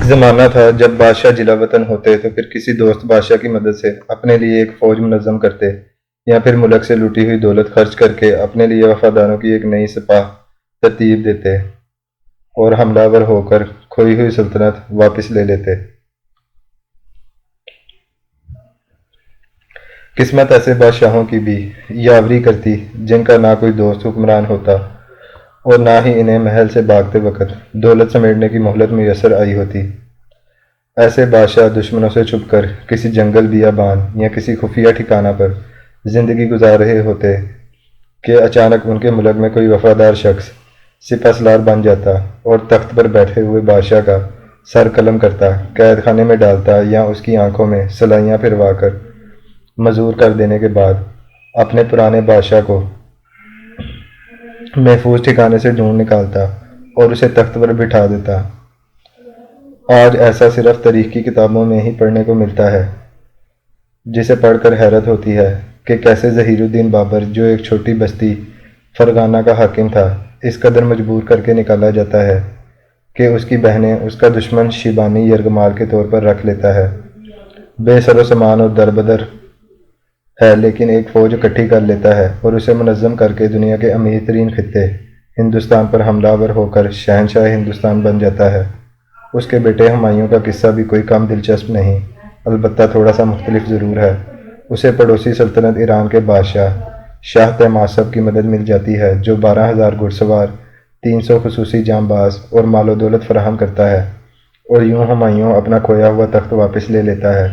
زمانہ تھا جب بادشاہ جلا وطن ہوتے تو پھر کسی دوست بادشاہ کی مدد سے اپنے لیے ایک فوج منظم کرتے، یا پھر ملک سے لوٹی ہوئی دولت خرچ کر کے اپنے لیے وفاداروں کی ایک نئی سپاہ ترتیب دیتے اور حملہ آور ہو کر کھوئی ہوئی سلطنت واپس لے لیتے۔ قسمت ایسے بادشاہوں کی بھی یاوری کرتی جن کا نہ کوئی دوست حکمران ہوتا اور نہ ہی انہیں محل سے بھاگتے وقت دولت سمیٹنے کی مہلت میسر آئی ہوتی۔ ایسے بادشاہ دشمنوں سے چھپ کر کسی جنگل بیابان یا کسی خفیہ ٹھکانہ پر زندگی گزار رہے ہوتے کہ اچانک ان کے ملک میں کوئی وفادار شخص سپہ سالار بن جاتا اور تخت پر بیٹھے ہوئے بادشاہ کا سر قلم کرتا، قید خانے میں ڈالتا یا اس کی آنکھوں میں سلائیاں پھروا کر مزور کر دینے کے بعد اپنے پرانے بادشاہ کو محفوظ ٹھکانے سے ڈھونڈ نکالتا اور اسے تخت پر بٹھا دیتا۔ آج ایسا صرف تاریخ کی کتابوں میں ہی پڑھنے کو ملتا ہے، جسے پڑھ کر حیرت ہوتی ہے کہ کیسے ظہیر الدین بابر، جو ایک چھوٹی بستی فرغانہ کا حاکم تھا، اس قدر مجبور کر کے نکالا جاتا ہے کہ اس کی بہنیں اس کا دشمن شیبانی یرغمال کے طور پر رکھ لیتا ہے۔ بے سر و سامان اور دربدر ہے، لیکن ایک فوج اکٹھی کر لیتا ہے اور اسے منظم کر کے دنیا کے امیر ترین خطے ہندوستان پر حملہ آور ہو کر شہنشاہ ہندوستان بن جاتا ہے۔ اس کے بیٹے ہمایوں کا قصہ بھی کوئی کم دلچسپ نہیں، البتہ تھوڑا سا مختلف ضرور ہے۔ اسے پڑوسی سلطنت ایران کے بادشاہ شاہ طہماسپ کی مدد مل جاتی ہے، جو 12,000 گھڑ سوار، 300 خصوصی جانباز اور مال و دولت فراہم کرتا ہے، اور یوں ہمایوں اپنا کھویا ہوا تخت واپس لے لیتا ہے۔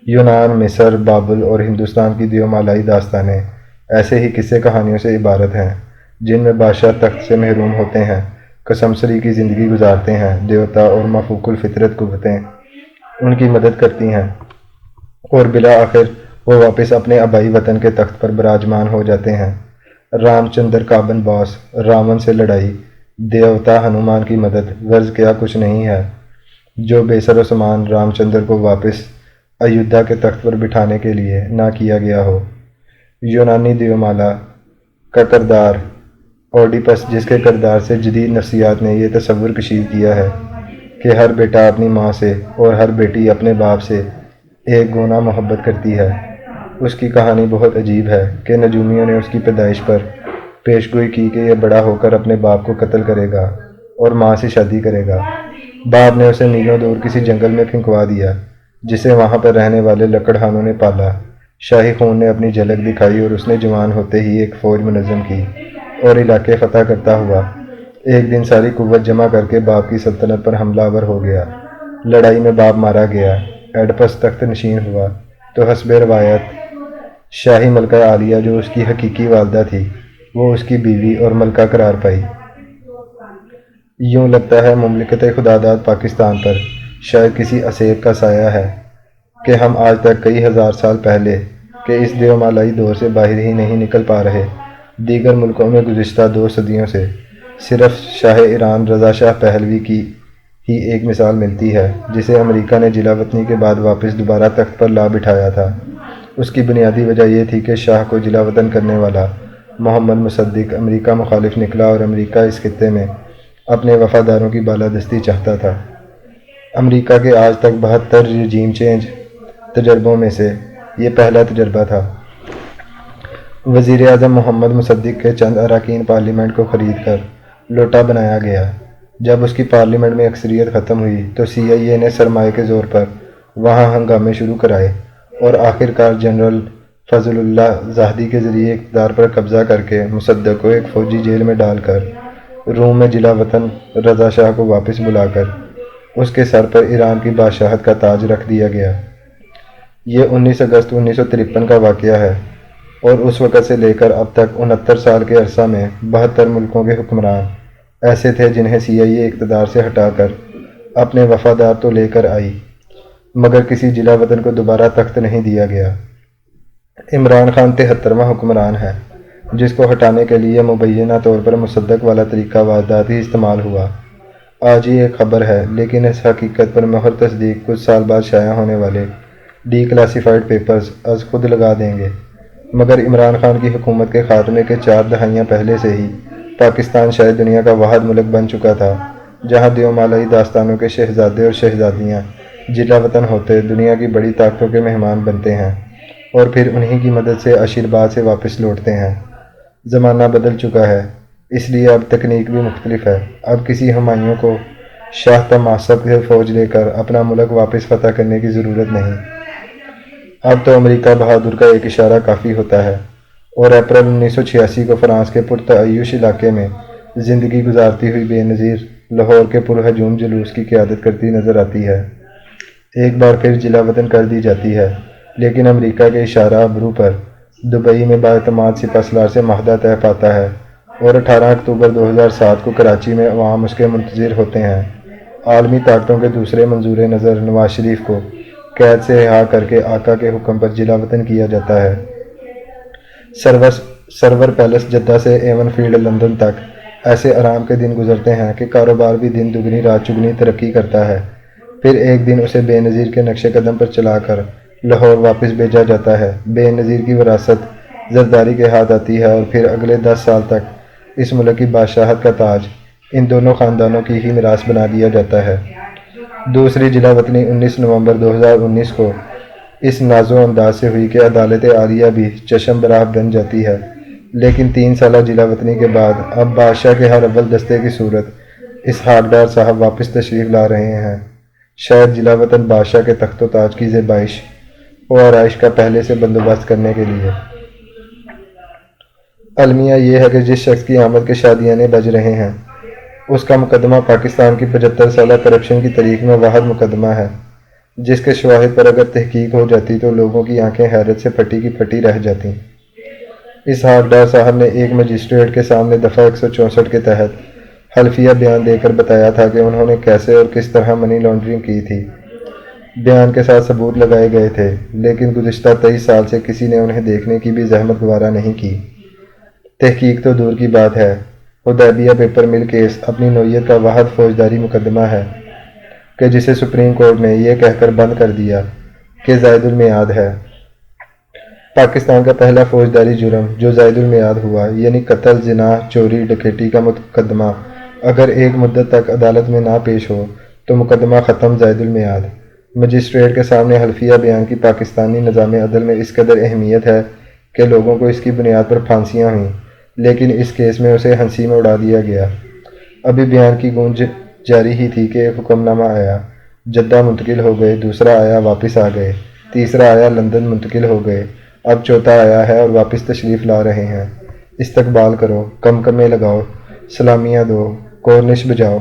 یونان، مصر، بابل اور ہندوستان کی دیومالائی داستانیں ایسے ہی قصے کہانیوں سے عبارت ہیں جن میں بادشاہ تخت سے محروم ہوتے ہیں، کسمسری کی زندگی گزارتے ہیں، دیوتا اور مفوق الفطرت قوتیں ان کی مدد کرتی ہیں، اور بالآخر وہ واپس اپنے آبائی وطن کے تخت پر براجمان ہو جاتے ہیں۔ رام چندر کابن باس، راون سے لڑائی، دیوتا ہنومان کی مدد، غرض کیا کچھ نہیں ہے جو بے سر و سامان رام چندر کو واپس ایودھیا کے تخت پر بٹھانے کے لیے نہ کیا گیا ہو۔ یونانی دیومالا کا کردار اوڈیپس، جس کے کردار سے جدید نفسیات نے یہ تصور کشید کیا ہے کہ ہر بیٹا اپنی ماں سے اور ہر بیٹی اپنے باپ سے ایک گنا محبت کرتی ہے، اس کی کہانی بہت عجیب ہے کہ نجومیوں نے اس کی پیدائش پر پیشگوئی کی کہ یہ بڑا ہو کر اپنے باپ کو قتل کرے گا اور ماں سے شادی کرے گا۔ باپ نے اسے میلوں دور کسی جنگل میں پھنکوا دیا، جسے وہاں پر رہنے والے لکڑہانوں نے پالا۔ شاہی خون نے اپنی جھلک دکھائی اور اس نے جوان ہوتے ہی ایک فوج منظم کی اور علاقے فتح کرتا ہوا ایک دن ساری قوت جمع کر کے باپ کی سلطنت پر حملہ آور ہو گیا۔ لڑائی میں باپ مارا گیا، ایڈپس تخت نشین ہوا، تو حسب روایت شاہی ملکہ عالیہ، جو اس کی حقیقی والدہ تھی، وہ اس کی بیوی اور ملکہ قرار پائی۔ یوں لگتا ہے مملکت خداداد پاکستان پر شاید کسی اسیر کا سایہ ہے کہ ہم آج تک کئی ہزار سال پہلے کے اس دیومالائی دور سے باہر ہی نہیں نکل پا رہے۔ دیگر ملکوں میں گزشتہ 2 صدیوں سے صرف شاہ ایران رضا شاہ پہلوی کی ہی ایک مثال ملتی ہے، جسے امریکہ نے جلا وطنی کے بعد واپس دوبارہ تخت پر لا بٹھایا تھا۔ اس کی بنیادی وجہ یہ تھی کہ شاہ کو جلا وطن کرنے والا محمد مصدق امریکہ مخالف نکلا اور امریکہ اس خطے میں اپنے وفاداروں کی بالادستی چاہتا تھا۔ امریکہ کے آج تک 72 رجیم چینج تجربوں میں سے یہ پہلا تجربہ تھا۔ وزیر اعظم محمد مصدق کے چند اراکین پارلیمنٹ کو خرید کر لوٹا بنایا گیا۔ جب اس کی پارلیمنٹ میں اکثریت ختم ہوئی تو CIA نے سرمایہ کے زور پر وہاں ہنگامے شروع کرائے اور آخرکار جنرل فضل اللہ زاہدی کے ذریعے اقتدار پر قبضہ کر کے مصدق کو ایک فوجی جیل میں ڈال کر روم میں جلا وطن رضا شاہ کو واپس بلا کر اس کے سر پر ایران کی بادشاہت کا تاج رکھ دیا گیا۔ یہ 19 اگست 1953 کا واقعہ ہے، اور اس وقت سے لے کر اب تک 69 سال کے عرصہ میں 72 ملکوں کے حکمران ایسے تھے جنہیں CIA اقتدار سے ہٹا کر اپنے وفادار تو لے کر آئی، مگر کسی جلا وطن کو دوبارہ تخت نہیں دیا گیا۔ عمران خان 73واں حکمران ہے جس کو ہٹانے کے لیے مبینہ طور پر مصدق والا طریقہ وارداتی استعمال ہوا۔ آج ہی ایک خبر ہے، لیکن اس حقیقت پر مہر تصدیق کچھ سال بعد شائع ہونے والے ڈی کلاسیفائڈ پیپرز از خود لگا دیں گے۔ مگر عمران خان کی حکومت کے خاتمے کے 4 دہائیاں پہلے سے ہی پاکستان شاید دنیا کا واحد ملک بن چکا تھا جہاں دیومالائی داستانوں کے شہزادے اور شہزادیاں جلا وطن ہوتے دنیا کی بڑی طاقتوں کے مہمان بنتے ہیں اور پھر انہی کی مدد سے آشیرواد سے واپس لوٹتے ہیں۔ زمانہ بدل چکا ہے، اس لیے اب تکنیک بھی مختلف ہے۔ اب کسی ہمایوں کو شاہ طہماسپ سے فوج لے کر اپنا ملک واپس فتح کرنے کی ضرورت نہیں۔ اب تو امریکہ بہادر کا ایک اشارہ کافی ہوتا ہے، اور اپریل 1986 کو فرانس کے پرتعیش علاقے میں زندگی گزارتی ہوئی بے نظیر لاہور کے پرہجوم جلوس کی قیادت کرتی نظر آتی ہے۔ ایک بار پھر جلا وطن کر دی جاتی ہے، لیکن امریکہ کے اشارہ ابرو پر دبئی میں بااعتماد سپہ سالار سے معاہدہ طے پاتا ہے، اور 18 اکتوبر 2007 کو کراچی میں عوام اس کے منتظر ہوتے ہیں۔ عالمی طاقتوں کے دوسرے منظور نظر نواز شریف کو قید سے رہا کر کے آقا کے حکم پر جلا وطن کیا جاتا ہے۔ سرور پیلس جدہ سے ایون فیلڈ لندن تک ایسے آرام کے دن گزرتے ہیں کہ کاروبار بھی دن دگنی رات چگنی ترقی کرتا ہے۔ پھر ایک دن اسے بے نظیر کے نقش قدم پر چلا کر لاہور واپس بھیجا جاتا ہے۔ بے نظیر کی وراثت زرداری کے ہاتھ آتی ہے، اور پھر اگلے 10 سال تک اس ملک کی بادشاہت کا تاج ان دونوں خاندانوں کی ہی میراث بنا دیا جاتا ہے۔ دوسری جلا وطنی 19 نومبر 2019 کو اس ناز و انداز سے ہوئی کہ عدالت عالیہ بھی چشم براہ بن جاتی ہے، لیکن 3 سالہ جلا وطنی کے بعد اب بادشاہ کے ہر اول دستے کی صورت اسحاق ڈار صاحب واپس تشریف لا رہے ہیں، شاید جلا وطن بادشاہ کے تخت و تاج کی زیبائش و آرائش کا پہلے سے بندوبست کرنے کے لیے۔ المیہ یہ ہے کہ جس شخص کی آمد کے شادیانے بج رہے ہیں، اس کا مقدمہ پاکستان کی 75 سالہ کرپشن کی تاریخ میں واحد مقدمہ ہے، جس کے شواہد پر اگر تحقیق ہو جاتی تو لوگوں کی آنکھیں حیرت سے پھٹی کی پھٹی رہ جاتی۔ اسحاق ڈار صاحب نے ایک مجسٹریٹ کے سامنے دفعہ 164 کے تحت حلفیہ بیان دے کر بتایا تھا کہ انہوں نے کیسے اور کس طرح منی لانڈرنگ کی تھی۔ بیان کے ساتھ ثبوت لگائے گئے تھے، لیکن گزشتہ 23 سال سے کسی نے انہیں دیکھنے کی بھی زحمت گوارا نہیں کی۔ تحقیق تو دور کی بات ہے، حدیبیہ پیپر مل کیس اپنی نوعیت کا واحد فوجداری مقدمہ ہے کہ جسے سپریم کورٹ نے یہ کہہ کر بند کر دیا کہ زائد المیعاد ہے۔ پاکستان کا پہلا فوجداری جرم جو زائد المیعاد ہوا، یعنی قتل، زنا، چوری، ڈکیتی کا مقدمہ اگر ایک مدت تک عدالت میں نہ پیش ہو تو مقدمہ ختم، زائد المیعاد۔ مجسٹریٹ کے سامنے حلفیہ بیان کی پاکستانی نظام عدل میں اس قدر اہمیت ہے کہ لوگوں کو اس کی بنیاد پر پھانسیاں ہوئیں، لیکن اس کیس میں اسے ہنسی میں اڑا دیا گیا۔ ابھی بیان کی گونج جاری ہی تھی کہ ایک حکم نامہ آیا، جدہ منتقل ہو گئے، دوسرا آیا واپس آ گئے، تیسرا آیا لندن منتقل ہو گئے، اب چوتھا آیا ہے اور واپس تشریف لا رہے ہیں۔ استقبال کرو، کمکمے لگاؤ، سلامیاں دو، کورنش بجاؤ۔